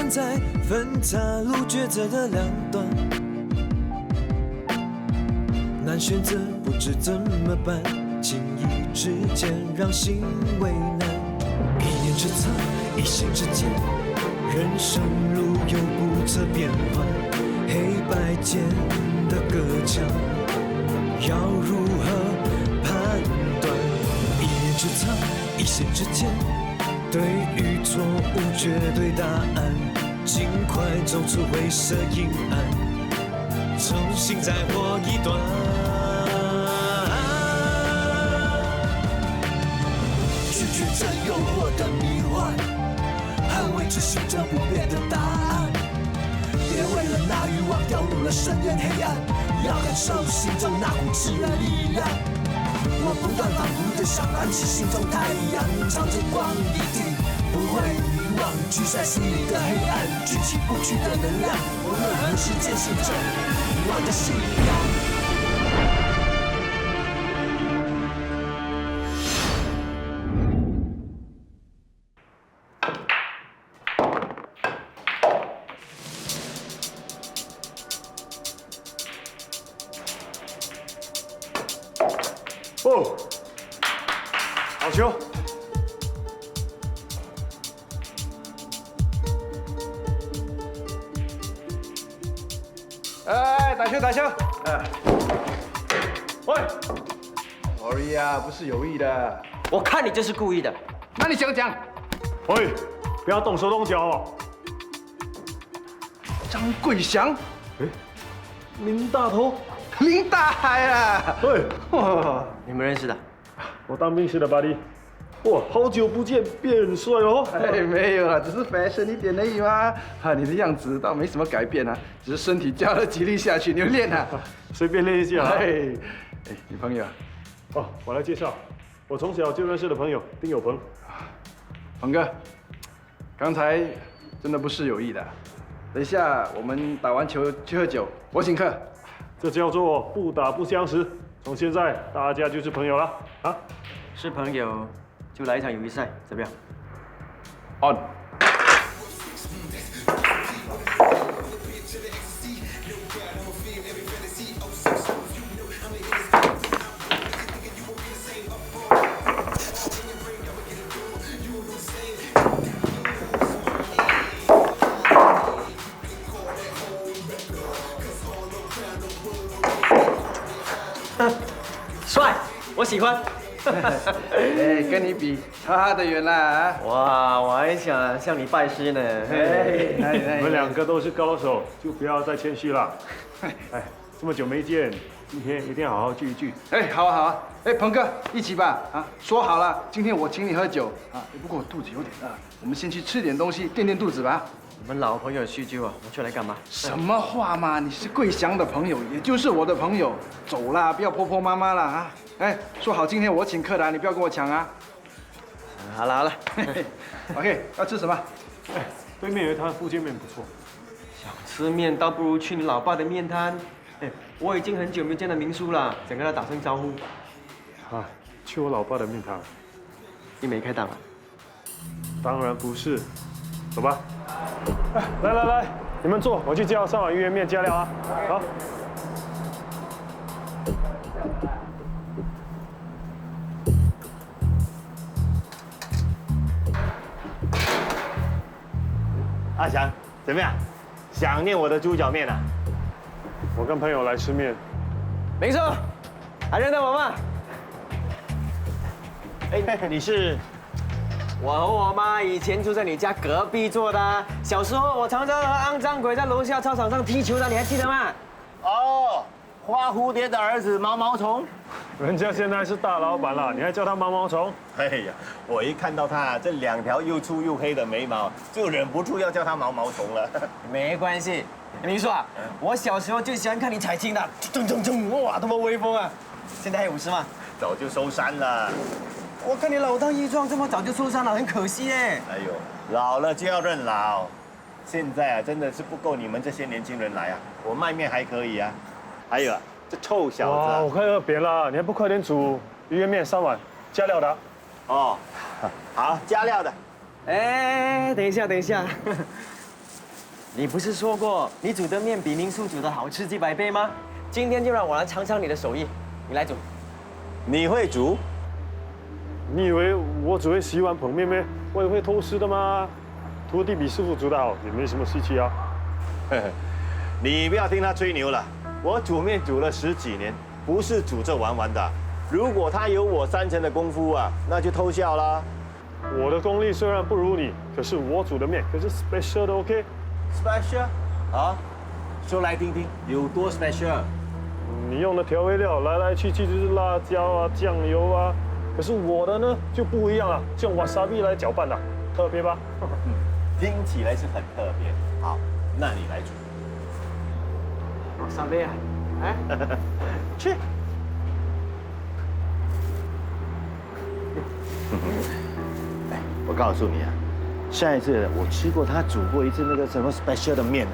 站在分岔路抉择的两端，难选择不知怎么办，轻易之间让心为难。一念之差，一心之间，人生路有不测变幻，黑白间的隔墙，要如何判断？一念之差，一心之间，对与错无绝对答案，尽快走出灰色阴暗，重新再活一段。拒绝这诱惑的迷幻，捍卫着心中不变的答案。别为了那欲望掉入了深渊黑暗，要感受心中那股炽热力量。我不断反复的想燃起心中太阳，朝着光一定不会遗忘，聚在心里的黑暗，举起不去的能量。无论何时坚信着我的信仰。哦，好球！哎，打球打球！喂 ，sorry 啊，不是有意的。我看你就是故意的。那你讲讲。喂，不要动手动脚哦！张贵祥，林大头，林大海啊！喂，哇，你们认识的？我当兵时的巴黎。哇，好久不见，变很帅哦！哎，没有啦，只是 fashion 一点而已嘛。啊，你的样子倒没什么改变啊，只是身体加了几力下去，你们练啊。随便练一下啊。哎，女朋友。哦，我来介绍，我从小就认识的朋友丁有鹏。鹏哥，刚才真的不是有意的。等一下我们打完球去喝酒，我请客。这叫做不打不相识。从现在大家就是朋友了啊！是朋友就来一场友谊赛，怎么样 ？On。帅，我喜欢。哎，跟你比差得远啦啊！哇，我还想向你拜师呢。你们两个都是高手，就不要再谦虚了。哎，这么久没见，今天一定要好好聚一聚。哎，好啊好啊！哎，鹏哥，一起吧啊！说好了，今天我请你喝酒啊。不过我肚子有点饿，我们先去吃点东西垫垫肚子吧。我们老朋友叙旧啊，我出来干嘛？什么话嘛！你是桂祥的朋友，也就是我的朋友。走啦，不要婆婆妈妈了啊！哎，说好今天我请客的，你不要跟我抢啊！好了好了，OK， 要吃什么？哎，对面有一摊福建面不错。想吃面倒不如去你老爸的面摊。哎，我已经很久没见到明叔了，想跟他打声招呼。啊，去我老爸的面摊。你没开档啊？当然不是。走吧。哎，来，你们坐，我去叫3碗鱼圆面加料啊。好。阿翔，怎么样？想念我的猪脚面啊？我跟朋友来吃面。明叔，还认得我吗？哎，你是？我和我妈以前住在你家隔壁座的。小时候我常常和肮脏鬼在楼下操场上踢球的，你还记得吗？哦，花蝴蝶的儿子毛毛虫。人家现在是大老板了，你还叫他毛毛虫？哎呀，我一看到他这2条又粗又黑的眉毛，就忍不住要叫他毛毛虫了。没关系，明叔啊，我小时候就喜欢看你踩青的，咚咚咚，哇，多么威风啊！现在还有50吗？早就收山了。我看你老当益壮，这么早就受伤了，很可惜哎。哎呦，老了就要认老。现在啊，真的是不够你们这些年轻人来啊！我卖面还可以啊。还有啊，这臭小子、啊！我快饿扁了，你还不快点煮鱼圆面3碗，加料的、啊。哦，好，加料的。哎，等一下，你不是说过你煮的面比民宿煮的好吃几百倍吗？今天就让我来尝尝你的手艺，你来煮。你会煮？你以为我只会洗碗捧面咩？我也会偷师的嘛。徒弟比师傅煮得好，也没什么稀奇啊。你不要听他吹牛了，我煮面煮了10几年，不是煮这玩玩的。如果他有我3成的功夫啊，那就偷笑啦。我的功力虽然不如你，可是我煮的面可是 special 的 ，OK？ special 啊，说来听听，有多 special？你用的调味料来来去去就是辣椒啊、酱油啊，可是我的呢就不一样了，用 wasabi 来搅拌的，特别吧？听起来是很特别。好，那你来煮。我上杯啊，哎，去。哎，我告诉你啊，下一次我吃过他煮过一次那个什么 special 的面啊，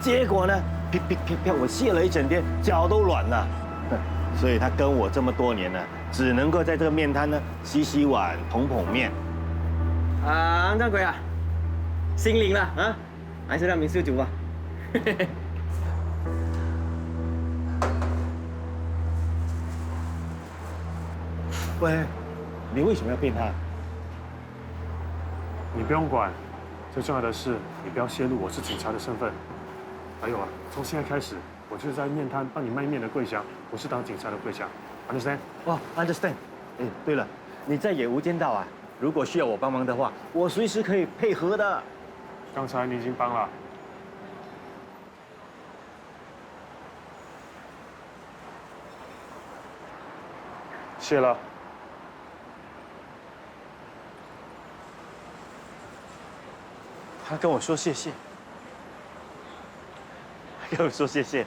结果呢，噼噼噼噼，我卸了一整天，脚都软了。所以他跟我这么多年呢，只能够在这个面摊呢洗洗碗、捧捧面。昂掌柜啊，心领了啊，还是让民宿煮吧。喂，你为什么要骗他？你不用管，最重要的是你不要泄露我是警察的身份。还有啊，从现在开始，我就是在面摊帮你卖面的桂祥，不是当警察的桂祥。Understand？ 哦 ，understand。哎，对了，你在也无间道啊，如果需要我帮忙的话，我随时可以配合的。刚才你已经帮了。谢了。他跟我说谢谢，跟我说谢谢。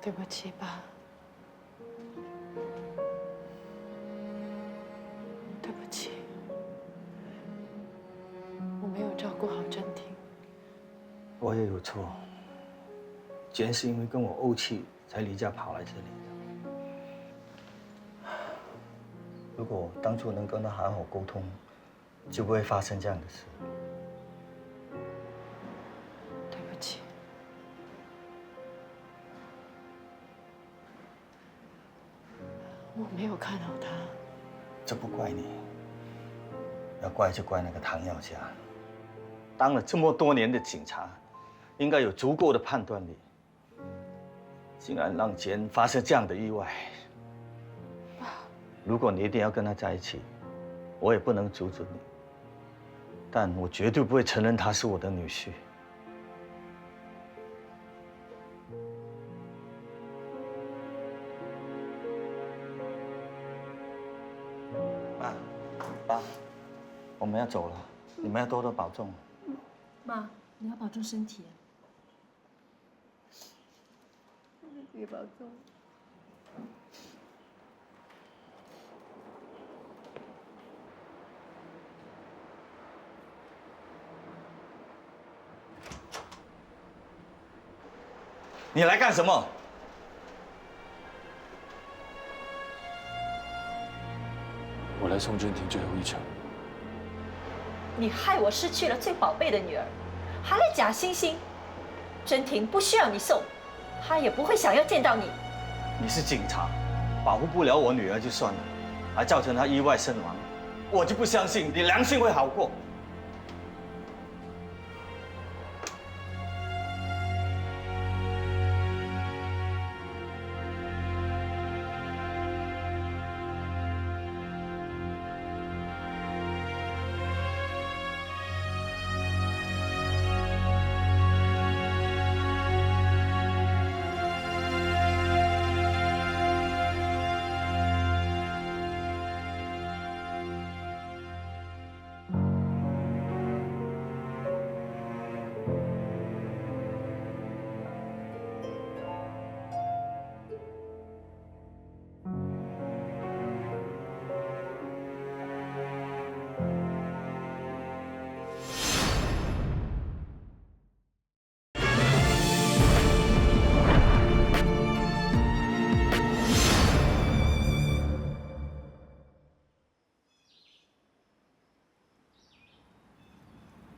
对不起，爸。对不起，我没有照顾好真婷。我也有错，简是因为跟我怄气，才离家跑来这里的。如果当初能跟他好好沟通，就不会发生这样的事。对不起。我没有看好他。这不怪你，要怪就怪那个唐耀家。当了这么多年的警察，应该有足够的判断力，竟然让简发生这样的意外。爸，如果你一定要跟他在一起，我也不能阻止你，但我绝对不会承认他是我的女婿。爸，我们要走了，你们要多多保重。妈，你要保重身体。自己保重。你来干什么？我来送真婷最后一程。你害我失去了最宝贝的女儿，还来假惺惺。真婷不需要你送，她也不会想要见到你。你是警察，保护不了我女儿就算了，还造成她意外身亡，我就不相信你良心会好过。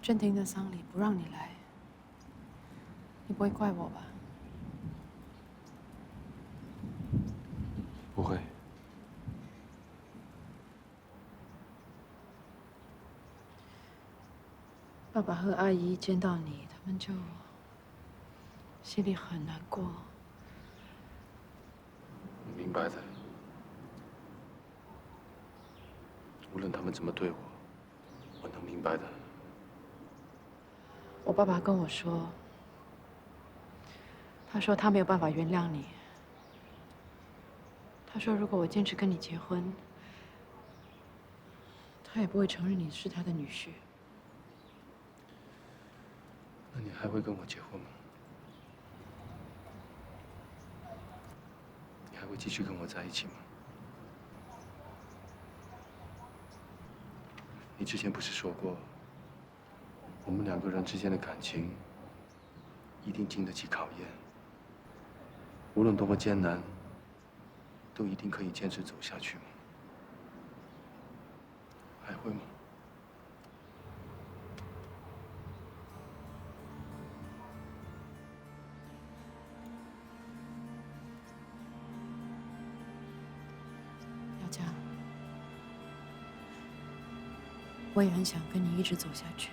郑婷的丧礼不让你来，你不会怪我吧？不会。爸爸和阿姨见到你，他们就心里很难过。我明白的。无论他们怎么对我，我能明白的。我爸爸跟我说，他说他没有办法原谅你。他说如果我坚持跟你结婚，他也不会承认你是他的女婿。那你还会跟我结婚吗？你还会继续跟我在一起吗？你之前不是说过，我们两个人之间的感情一定经得起考验，无论多么艰难，都一定可以坚持走下去吗？还会吗？要这样，我也很想跟你一直走下去。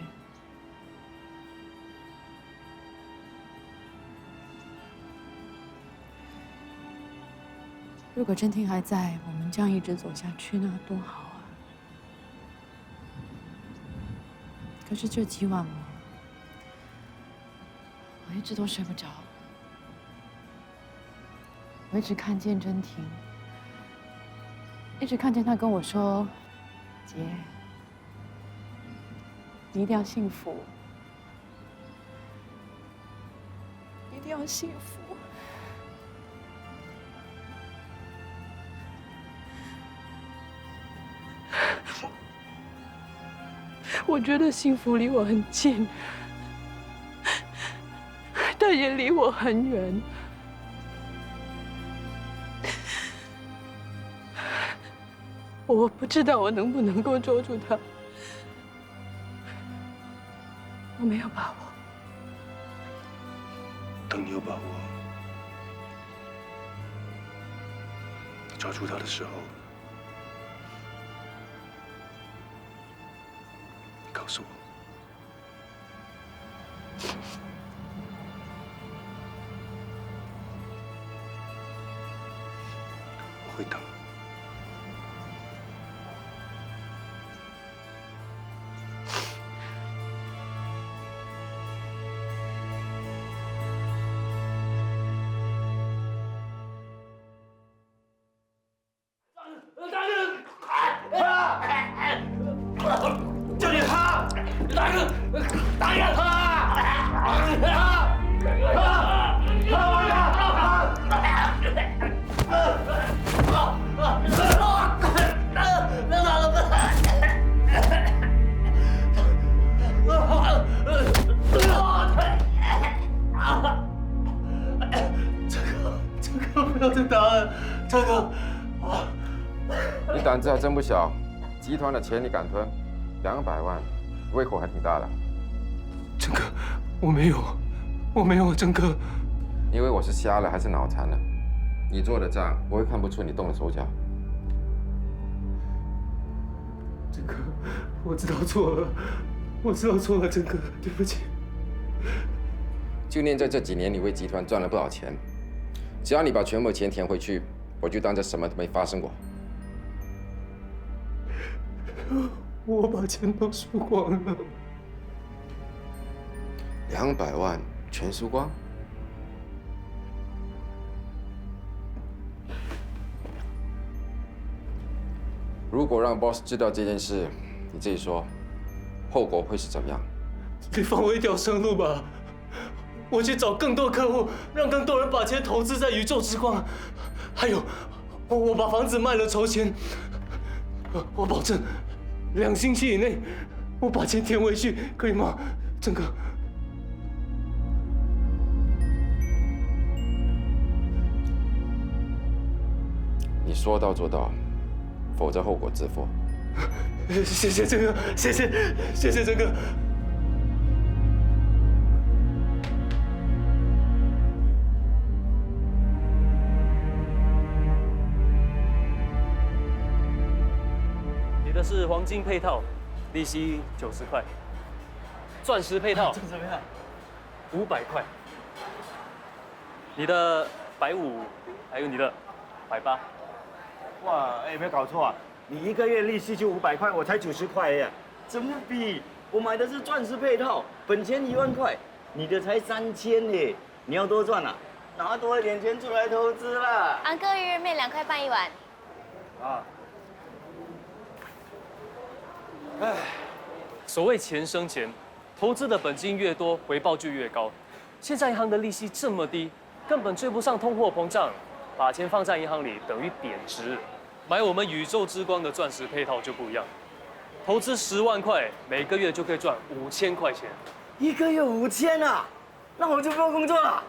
如果真婷还在，我们这样一直走下去，那多好啊！可是这几晚我一直都睡不着，我一直看见真婷，一直看见她跟我说：“姐，你一定要幸福，一定要幸福。”我觉得幸福离我很近，但也离我很远。我不知道我能不能够捉住它，我没有把握。等你有把握抓住他的时候，告诉我。我会等。你胆子还真不小，集团的钱你敢吞，200万，胃口还挺大的。真哥，我没有，真哥。你以为我是瞎了还是脑残了？你做的账，我会看不出你动了手脚。真哥，我知道错了，真哥，对不起。就念在这几年你为集团赚了不少钱，只要你把全部钱填回去，我就当这什么都没发生过。我把钱都输光了。200万全输光？如果让 boss 知道这件事，你自己说，后果会是怎么样？你放我一条生路吧，我去找更多客户，让更多人把钱投资在宇宙之光。还有，我把房子卖了筹钱，我保证2星期以内我把钱填回去，可以吗，郑哥？你说到做到，否则后果自负。谢谢郑哥，谢谢郑哥。的是黄金配套，利息90块；钻石配套500块。你的150，还有你的180。哇，哎，没有搞错啊！你一个月利息就500块，我才90块呀，怎么比？我买的是钻石配套，本钱1万块，你的才3000呢。你要多赚啊，拿多一点钱出来投资啦。安哥，鱼面2块半1碗。啊。唉，所谓钱生钱，投资的本金越多，回报就越高。现在银行的利息这么低，根本追不上通货膨胀，把钱放在银行里等于贬值。买我们宇宙之光的钻石配套就不一样，投资10万块，每个月就可以赚5000块钱。一个月5000啊，那我就不用工作了。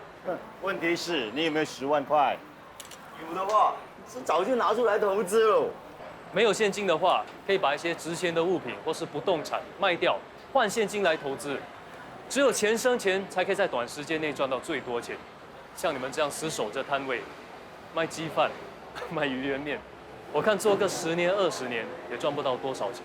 问题是你有没有10万块？有的话是早就拿出来投资了。没有现金的话，可以把一些值钱的物品或是不动产卖掉，换现金来投资。只有钱生钱，才可以在短时间内赚到最多钱。像你们这样死守着摊位，卖鸡饭、卖鱼圆面，我看做个10年、20年也赚不到多少钱。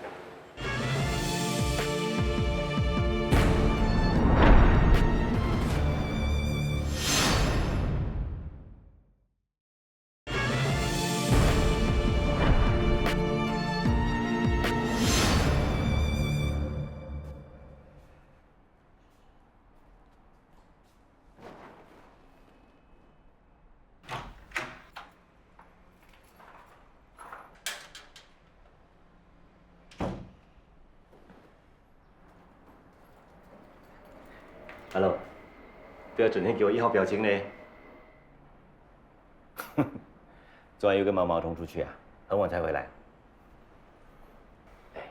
Hello， 不要整天给我1号表情呢。昨晚又跟毛毛同出去啊，很晚才回来。哎，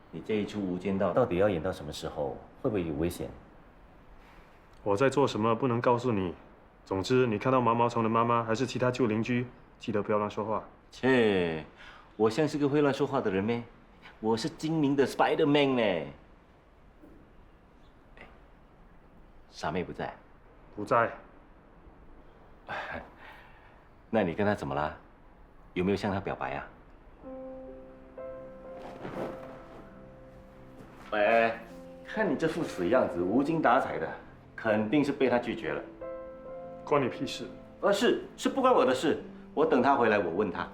你这一出《无间道》到底要演到什么时候？会不会有危险？我在做什么不能告诉你。总之，你看到毛毛虫的妈妈还是其他旧邻居，记得不要乱说话。切，我像是个会乱说话的人咩？我是精明的 Spider-Man 呢。傻妹不在，不在。那你跟她怎么啦？有没有向她表白啊？喂，看你这副死样子，无精打采的，肯定是被她拒绝了。关你屁事！是不关我的事。我等她回来，我问她。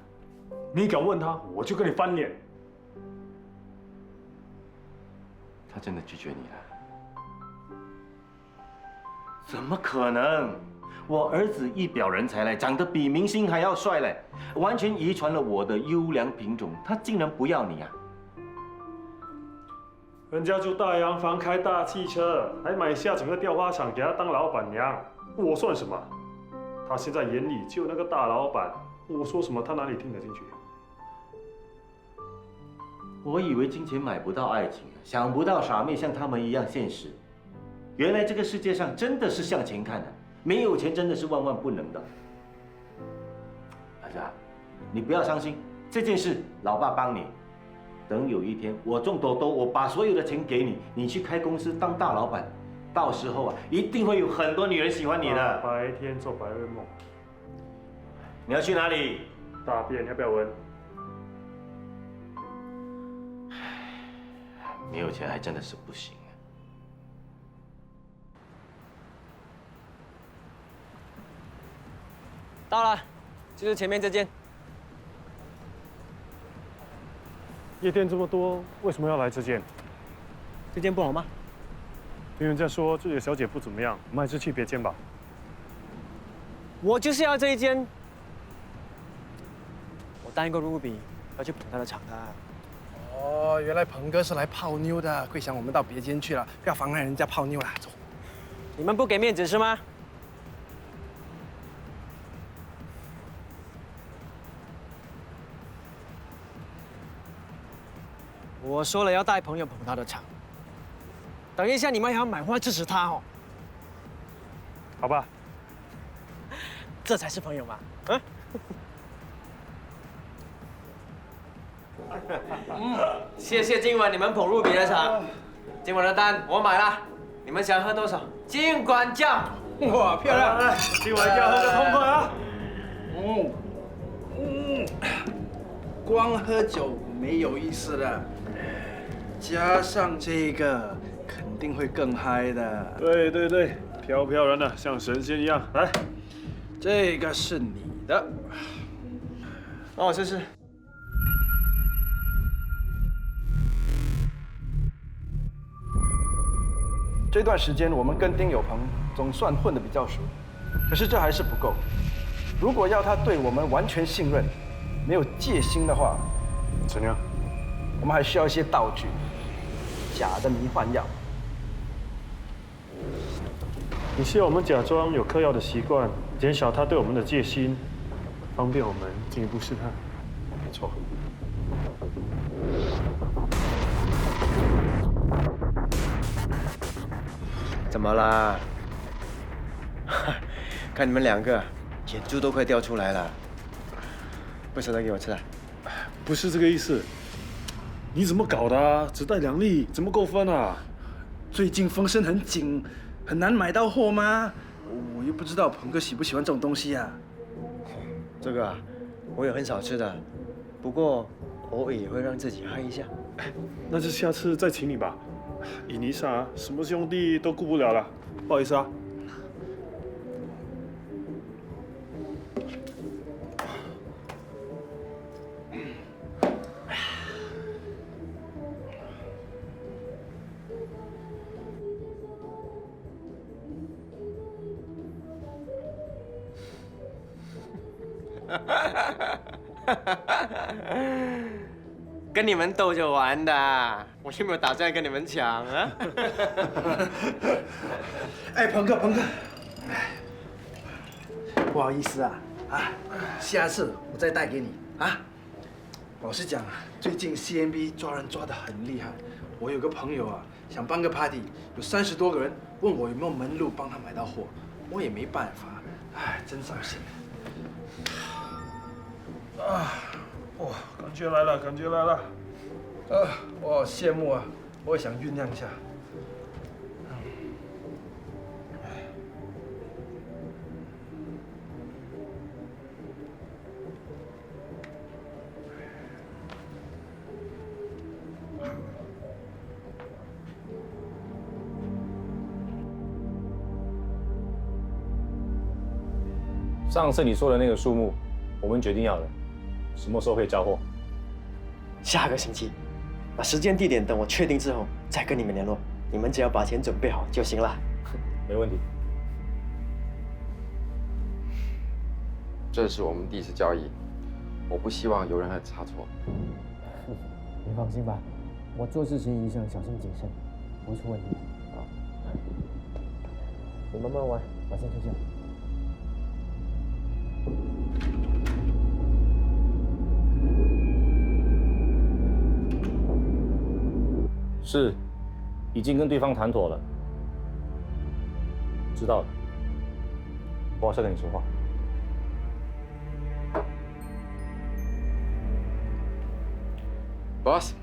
你敢问她，我就跟你翻脸。她真的拒绝你了？怎么可能？我儿子一表人才嘞，长得比明星还要帅嘞，完全遗传了我的优良品种，他竟然不要你啊！人家住大洋房，开大汽车，还买下整个雕花厂给他当老板娘，我算什么？他现在眼里只有那个大老板，我说什么他哪里听得进去？我以为金钱买不到爱情，想不到傻妹像他们一样现实。原来这个世界上真的是向前看的，没有钱真的是万万不能的。儿子，你不要伤心，这件事老爸帮你。等有一天我中多多，我把所有的钱给你，你去开公司当大老板，到时候啊，一定会有很多女人喜欢你的。白天做白日梦。你要去哪里？大便要不要闻？没有钱还真的是不行。到了，就是前面这间。夜店这么多，为什么要来这间？这间不好吗？听人家说这里的小姐不怎么样，我们还是去别间吧。我就是要这一间。我答应过 Ruby 要去捧他的场的。哦，原来鹏哥是来泡妞的，桂祥，我们到别间去了，不要妨碍人家泡妞了，走。你们不给面子是吗？我说了要带朋友捧他的场，等一下你们也要买花支持他哦。好吧，这才是朋友嘛，啊？谢谢今晚你们捧Ruby的场，今晚的单我买了，你们想喝多少尽管叫。哇，漂亮！来，今晚一定要喝个痛快啊！光喝酒没有意思的。加上这个，肯定会更嗨的。对对对，飘飘然的，像神仙一样。来，这个是你的。哦，试试。这段时间我们跟丁有朋总算混得比较熟，可是这还是不够。如果要他对我们完全信任，没有戒心的话，怎样？我们还需要一些道具，假的迷幻药。你需要我们假装有嗑药的习惯，减少他对我们的戒心，方便我们进一步试探。没错。怎么啦？看你们两个，眼珠都快掉出来了，不舍得给我吃啊？不是这个意思。你怎么搞的啊？只带2粒，怎么够分啊？最近风声很紧，很难买到货吗？我又不知道鹏哥喜不喜欢这种东西啊。这个啊，我也很少吃的，不过偶尔也会让自己嗨一下。那就下次再请你吧。伊妮莎，什么兄弟都顾不了了，不好意思啊。跟你们斗着玩的，我又没有打算跟你们抢啊！哎，鹏哥，不好意思啊，下次我再带给你啊。老实讲啊，最近 CMB 抓人抓得很厉害，我有个朋友啊，想办个 party， 有30多个人，问我有没有门路帮他买到货，我也没办法，真伤心。哇，感觉来了，感觉来了。我好羡慕啊，我也想酝酿一下。上次你说的那个数目，我们决定要了，什么时候可以交货？下个星期，把时间地点等我确定之后再跟你们联络，你们只要把钱准备好就行了。没问题。这是我们第一次交易，我不希望有任何差错。你放心吧，我做事情一向小心谨慎，不会出问题。好，你慢慢玩，我先睡觉。是，已经跟对方谈妥了。知道了，我要再跟你说话。Boss，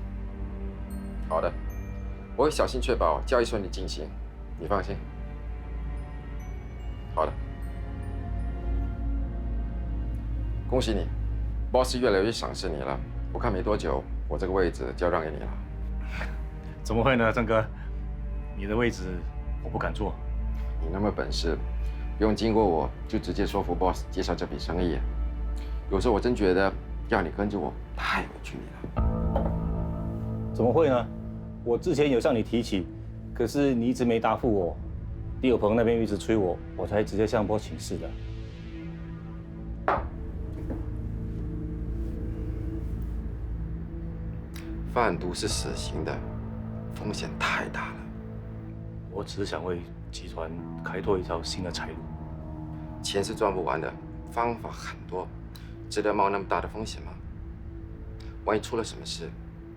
好的，我会小心确保交易顺利进行，你放心。好的，恭喜你 ，Boss 越来越赏识你了。我看没多久，我这个位置就要让给你了。怎么会呢，郑哥？你的位置我不敢坐。你那么本事，不用经过我就直接说服 Boss 介绍这笔生意。有时候我真觉得要你跟着我太委屈你了。怎么会呢？我之前有向你提起，可是你一直没答复我。李有朋那边一直催我，我才直接向波请示的。贩毒是死刑的，风险太大了。我只是想为集团开拓一条新的财路。钱是赚不完的，方法很多，值得冒那么大的风险吗？万一出了什么事，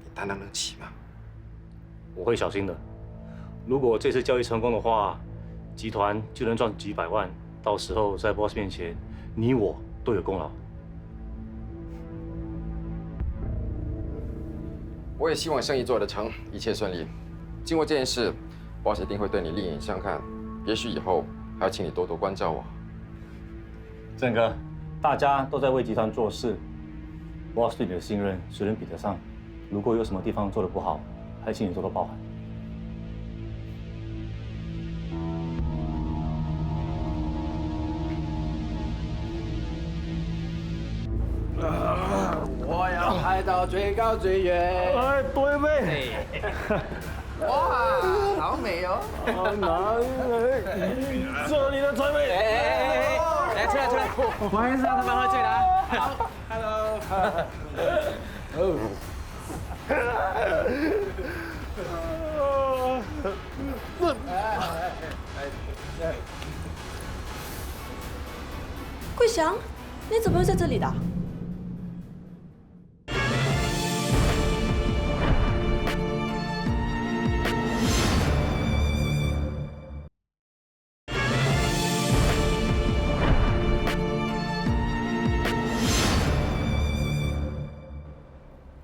你担当得起吗？我会小心的。如果这次交易成功的话，集团就能赚几百万，到时候在 boss 面前，你我都有功劳。我也希望生意做得成，一切顺利。经过这件事 ，boss 一定会对你另眼相看。也许以后还要请你多多关照我。郑哥，大家都在为集团做事 ，boss 对你的信任，谁能比得上？如果有什么地方做得不好，还请你多多包涵。我要拍到最高最远。哎，多一杯。哇，好美哦！哪里？这里的才美。来出来出来，不好意思啊，他们喝醉了啊。好 ，Hello。桂祥，你怎么会在这里的？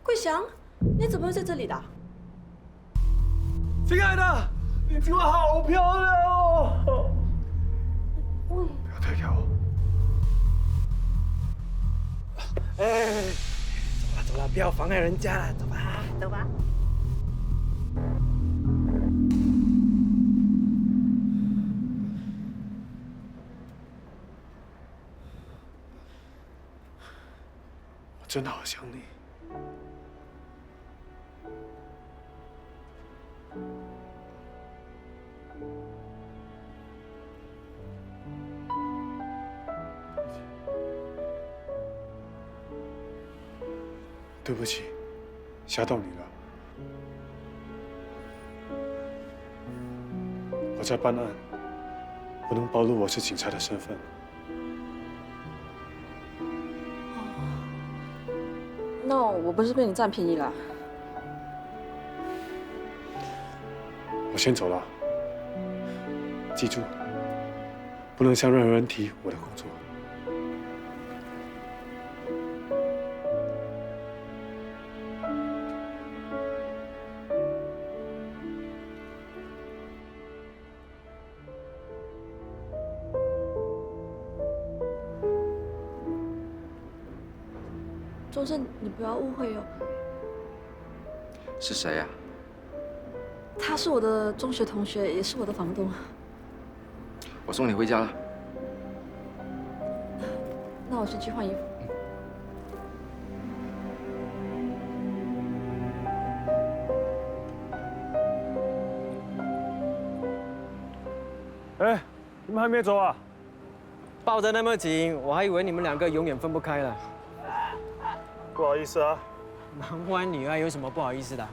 桂祥，你怎么会在这里的？亲爱的，你今晚好漂亮哦！不要推开我。哎，走了走了，不要妨碍人家了，走吧走吧。我真的好想你。对不起，吓到你了。我在办案，不能暴露我是警察的身份。那我不是被你占便宜了？我先走了，记住，不能向任何人提我的工作。钟胜，你不要误会哦，是谁呀？他是我的中学同学，也是我的房东。我送你回家了。那我先去换衣服。哎，你们还没走啊？抱得那么紧，我还以为你们两个永远分不开了。不好意思啊。忙不完女儿有什么不好意思的？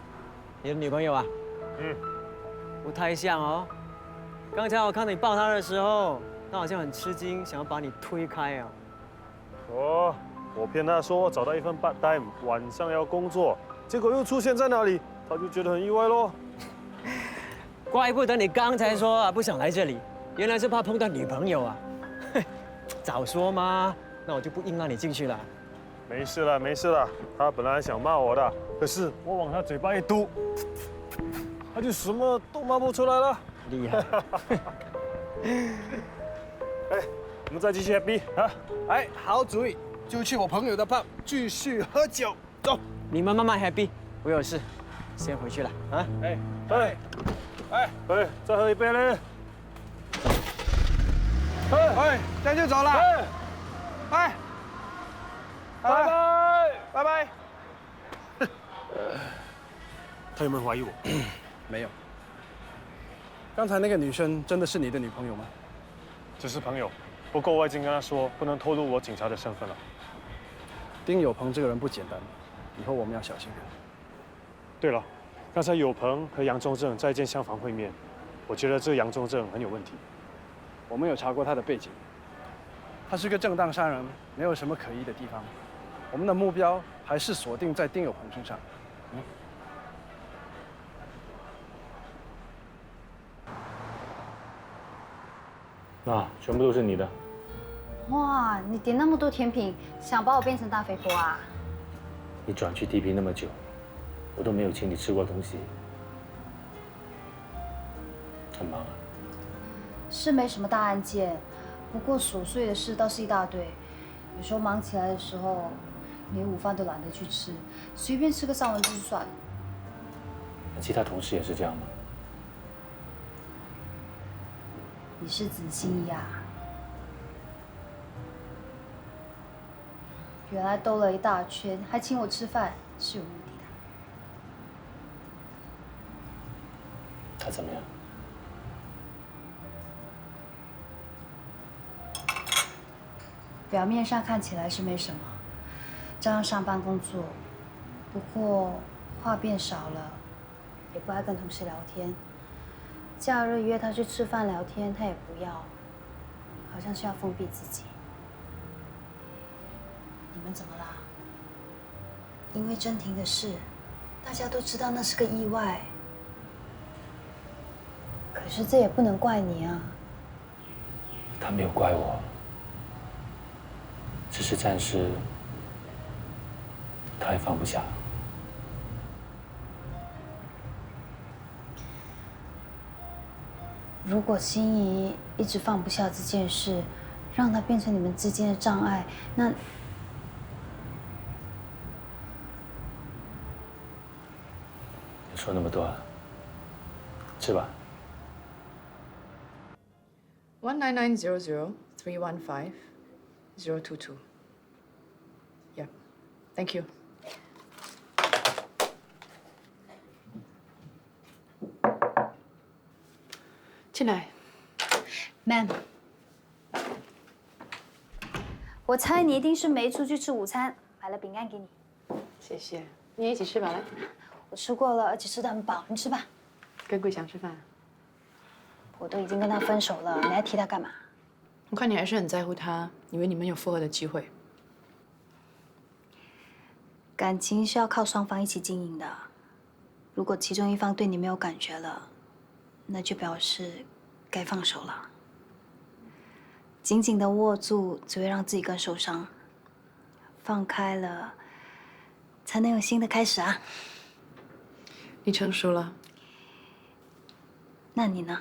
你的女朋友啊？嗯。不太像哦。刚才我看你抱她的时候，她好像很吃惊，想要把你推开啊。哦，我骗她说我找到一份 part time， 晚上要工作，结果又出现在那里，她就觉得很意外咯。怪不得你刚才说啊不想来这里，原来是怕碰到女朋友啊。早说嘛，那我就不硬让你进去了。没事了，没事了。她本来想骂我的，可是我往她嘴巴一嘟，她就什么都骂不出来了。厉害。哎，我们再继续 happy 啊！哎，好主意，就去我朋友的 pub 继续喝酒。走，你们慢慢 happy， 我有事，先回去了啊。哎，再喝一杯嘞！哎，这样就走了。哎，拜拜，拜拜。他有没有怀疑我？没有。刚才那个女生真的是你的女朋友吗？只是朋友，不过我已经跟他说不能透露我警察的身份了。丁有朋这个人不简单，以后我们要小心点。对了，刚才有朋和杨忠正在一间厢房会面，我觉得这个杨忠正很有问题。我们有查过他的背景，他是个正当商人，没有什么可疑的地方。我们的目标还是锁定在丁有朋身上。那全部都是你的。哇，你点那么多甜品，想把我变成大肥婆啊？你转去地皮那么久，我都没有请你吃过东西，很忙啊。是没什么大案件，不过琐碎的事倒是一大堆。有时候忙起来的时候，连午饭都懒得去吃，随便吃个三文治就算了。其他同事也是这样吗？你是子欣呀？原来兜了一大圈，还请我吃饭，是有目的的。他怎么样？表面上看起来是没什么，照样上班工作，不过话变少了，也不爱跟同事聊天。假日约他去吃饭聊天，他也不要，好像是要封闭自己。你们怎么啦？因为真婷的事，大家都知道那是个意外，可是这也不能怪你啊。他没有怪我，只是暂时他还放不下。如果心仪一直放不下这件事，让它变成你们之间的障碍，那……你说那么多啊，吃吧。 19900315022. Yeah, thank you. 进来 ，Ma'am， 我猜你一定是没出去吃午餐，买了饼干给你。谢谢，你也一起吃吧，来。我吃过了，而且吃得很饱，你吃吧。跟桂祥吃饭。我都已经跟他分手了，你还提他干嘛？我看你还是很在乎他，以为你们有复合的机会。感情是要靠双方一起经营的，如果其中一方对你没有感觉了，那就表示该放手了。紧紧的握住只会让自己更受伤，放开了才能有新的开始啊。你成熟了。那你呢？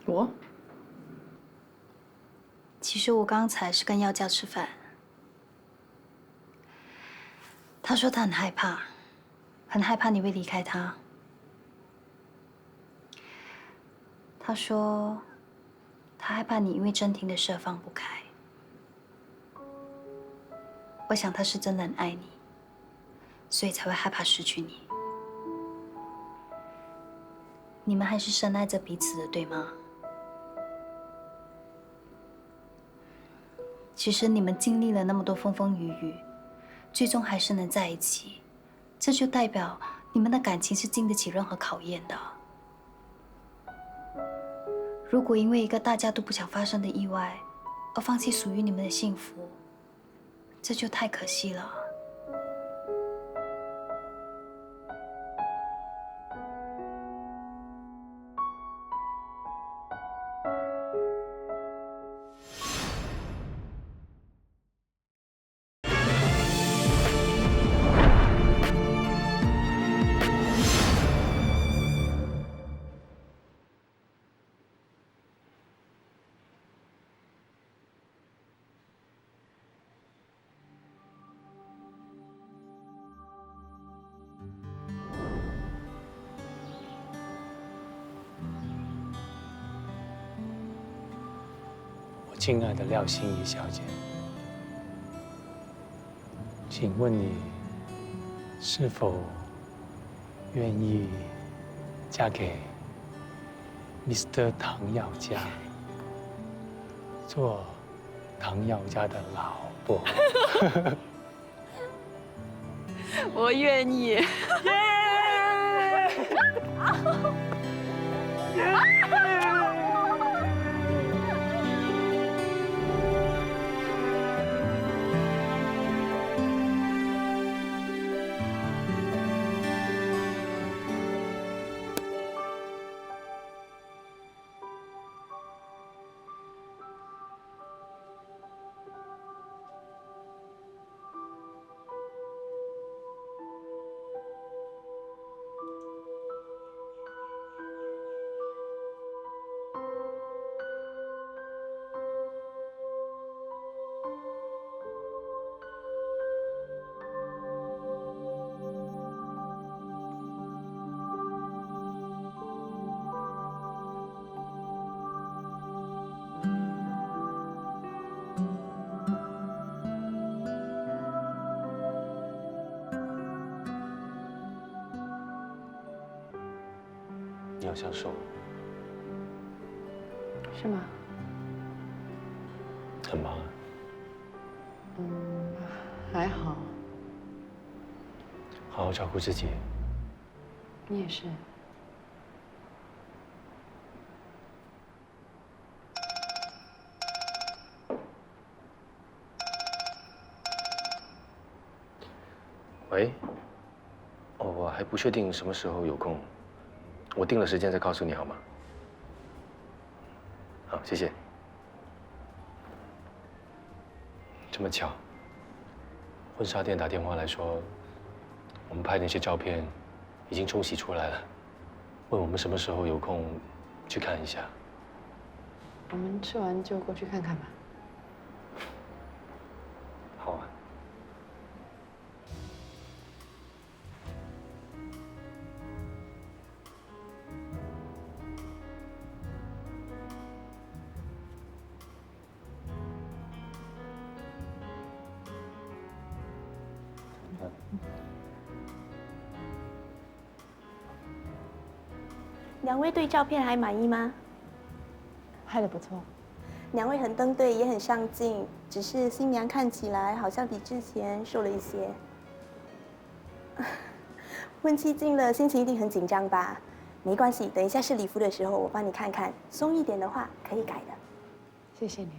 我？其实我刚才是跟药家吃饭，他说他很害怕，很害怕你会离开他。他说他害怕你因为真婷的事而放不开。我想他是真的很爱你，所以才会害怕失去你。你们还是深爱着彼此的，对吗？其实你们经历了那么多风风雨雨，最终还是能在一起，这就代表你们的感情是经得起任何考验的。如果因为一个大家都不想发生的意外，而放弃属于你们的幸福，这就太可惜了。亲爱的廖心怡小姐，请问你是否愿意嫁给 Mr. 唐耀家，做唐耀家的老婆？我愿意。你好像瘦了，是吗？很忙啊。还好。好好照顾自己。你也是。喂，哦，我还不确定什么时候有空，我定了时间再告诉你好吗？好，谢谢。这么巧，婚纱店打电话来说，我们拍的那些照片已经冲洗出来了，问我们什么时候有空去看一下。我们吃完就过去看看吧。好啊。两位对照片还满意吗？拍得不错。两位很登对，也很上镜，只是新娘看起来好像比之前瘦了一些。婚期近了，心情一定很紧张吧？没关系，等一下试礼服的时候，我帮你看看，松一点的话可以改的。谢谢你。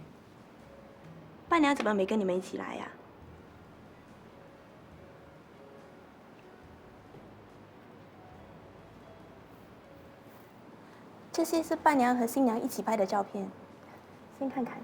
伴娘怎么没跟你们一起来呀？这些是伴娘和新娘一起拍的照片，先看看。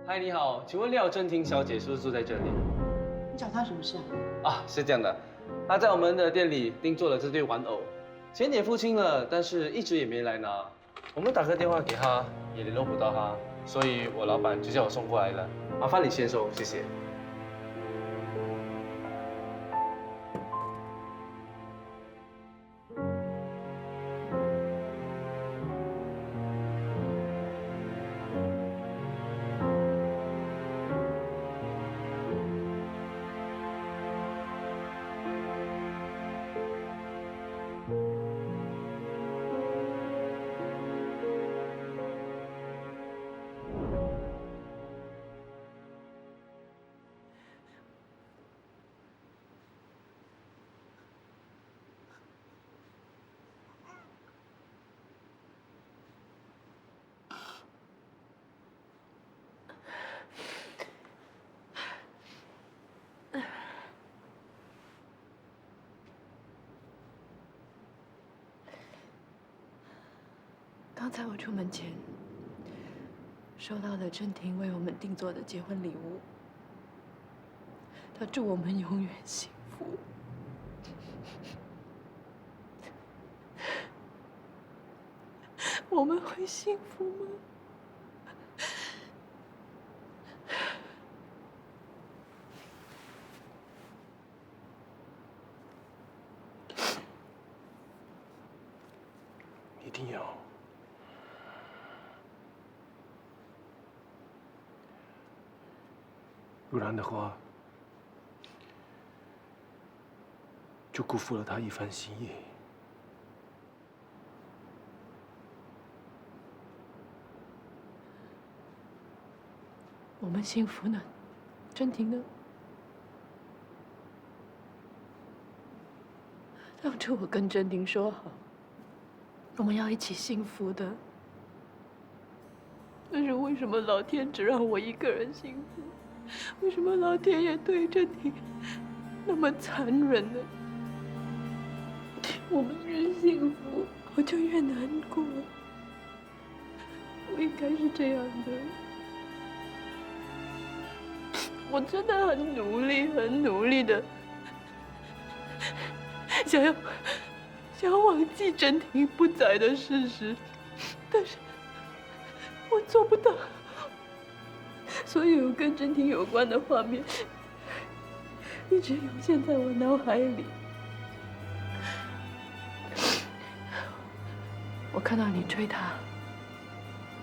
嗨，你好，请问廖真婷小姐是不是住在这里？你找她什么事啊？啊，是这样的，她在我们的店里定做了这对玩偶，钱也付清了，但是一直也没来拿。我们打个电话给她，也联络不到她，所以我老板就叫我送过来了。麻烦你先收，谢谢。刚才我出门前收到了真婷为我们定做的结婚礼物，她祝我们永远幸福。我们会幸福吗？一定要。不然的话，就辜负了他一番心意。们幸福呢？真婷呢？当初我跟真婷说好，我们要一起幸福的。但是为什么老天只让我一个人幸福？为什么老天爷对真婷那么残忍呢？我们越幸福，我就越难过。我应该是这样的。我真的很努力的想要忘记真婷不在的事实，但是我做不到。所有跟真婷有关的画面一直涌现在我脑海里。我看到你追她，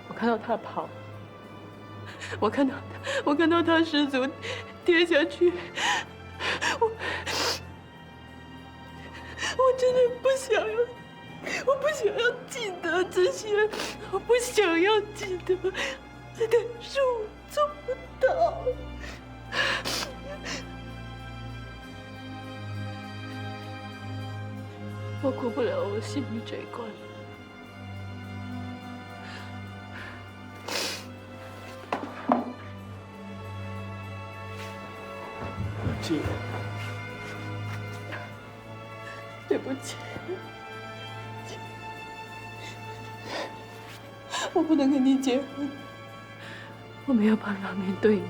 我看到她跑，我看到她失足跌下去，我真的不想要，我不想要记得这些，我不想要记得，但是我做不到。我过不了我心里这一关。静，对不起，我不能跟你结婚，我没有办法面对你。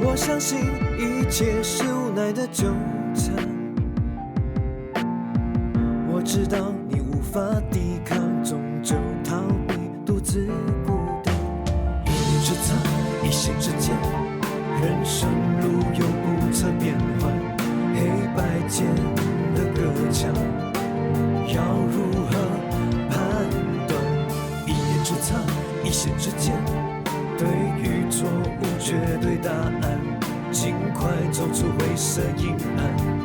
我相信一切是无奈的纠缠，我知道你无法抵抗，终究逃避，独自孤单。一念之差，一心之间，人生路有不测变幻，黑白间的隔墙，要如何判断？一念之差，一心之间，对与错无绝对答案，尽快走出灰色阴暗。